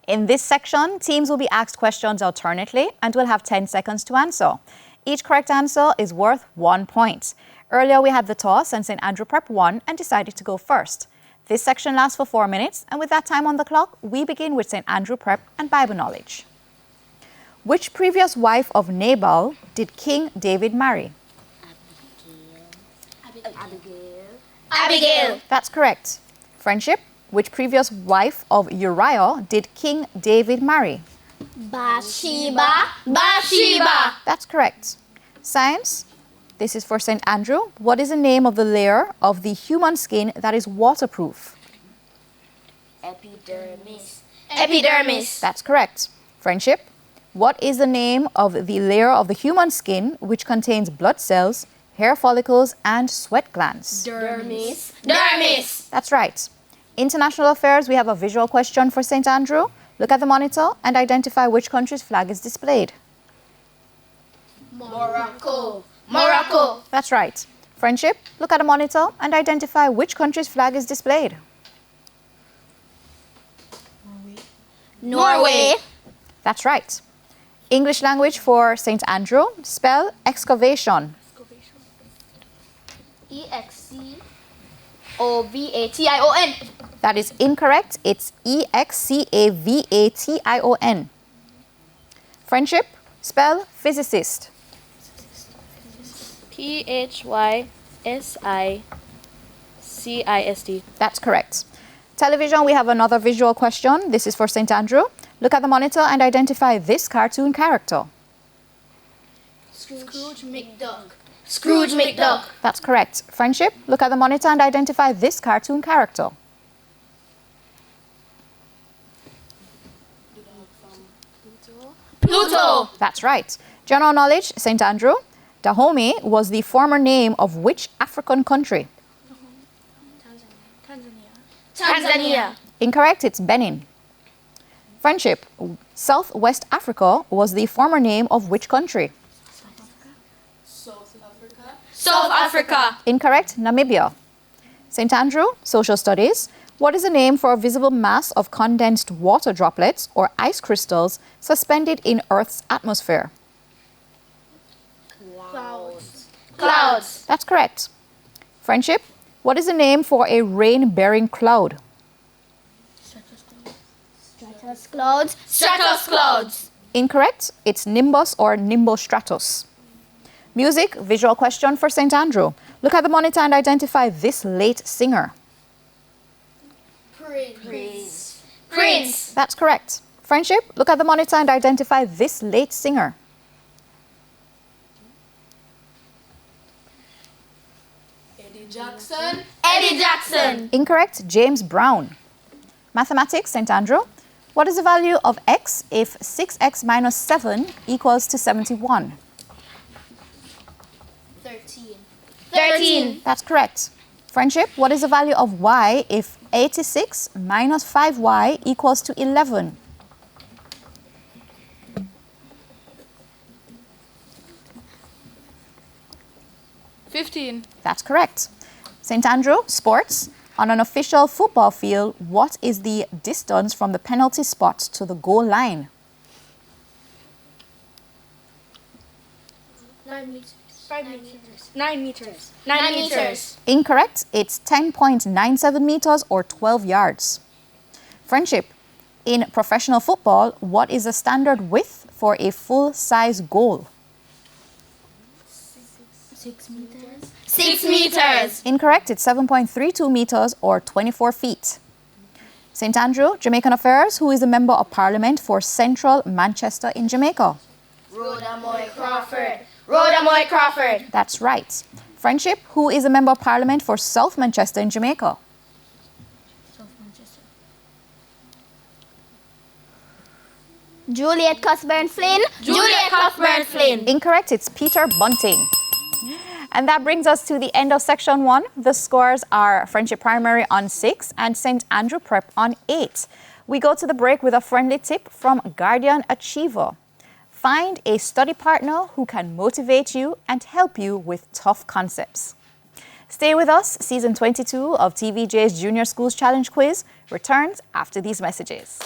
In this section, teams will be asked questions alternately and will have 10 seconds to answer. Each correct answer is worth 1 point. Earlier, we had the toss and St. Andrew Prep won and decided to go first. This section lasts for 4 minutes, and with that time on the clock, we begin with St. Andrew Prep and Bible knowledge. Which previous wife of Nabal did King David marry? Abigail. That's correct. Friendship. Which previous wife of Uriah did King David marry? Bathsheba. That's correct. Science. This is for St. Andrew. What is the name of the layer of the human skin that is waterproof? Epidermis. That's correct. Friendship. What is the name of the layer of the human skin which contains blood cells, hair follicles, and sweat glands? Dermis. That's right. International affairs, we have a visual question for St. Andrew. Look at the monitor and identify which country's flag is displayed. Morocco. That's right. Friendship, look at the monitor and identify which country's flag is displayed. Norway. That's right. English language for St. Andrew, spell excavation. Excavation. That is incorrect. It's Excavation. Friendship, spell physicist. Physicist. That's correct. Television, we have another visual question. This is for St. Andrew. Look at the monitor and identify this cartoon character. Scrooge McDuck. That's correct. Friendship, look at the monitor and identify this cartoon character. Pluto. That's right. General knowledge, St. Andrew. Dahomey was the former name of which African country? Tanzania. Incorrect, it's Benin. Friendship, Southwest Africa was the former name of which country? South Africa. Incorrect, Namibia. St. Andrew, social studies. What is the name for a visible mass of condensed water droplets or ice crystals suspended in Earth's atmosphere? Clouds. That's correct. Friendship, what is the name for a rain-bearing cloud? Stratus clouds. Incorrect, it's nimbus or nimbostratus. Music, visual question for St. Andrew. Look at the monitor and identify this late singer. Prince. That's correct. Friendship, look at the monitor and identify this late singer. Eddie Jackson. Incorrect, James Brown. Mathematics, St. Andrew. What is the value of x if 6x minus 7 equals to 71? 13. That's correct. Friendship, what is the value of y if 86 minus 5y equals to 11? 15. That's correct. St. Andrew, sports. On an official football field, what is the distance from the penalty spot to the goal line? 9 meters. 5 meters. 9 meters. 9 meters. Incorrect. It's 10.97 meters or 12 yards. Friendship. In professional football, what is the standard width for a full-size goal? 6 meters. 6 meters. Incorrect. It's 7.32 meters or 24 feet. St. Andrew, Jamaican Affairs. Who is a member of Parliament for Central Manchester in Jamaica? Rhoda Moy Crawford. That's right. Friendship. Who is a member of Parliament for South Manchester in Jamaica? Juliet Cuthbert Flynn. Incorrect. It's Peter Bunting. And that brings us to the end of section 1. The scores are Friendship Primary on 6 and St. Andrew Prep on 8. We go to the break with a friendly tip from Guardian Achiever. Find a study partner who can motivate you and help you with tough concepts. Stay with us. Season 22 of TVJ's Junior Schools Challenge Quiz returns after these messages.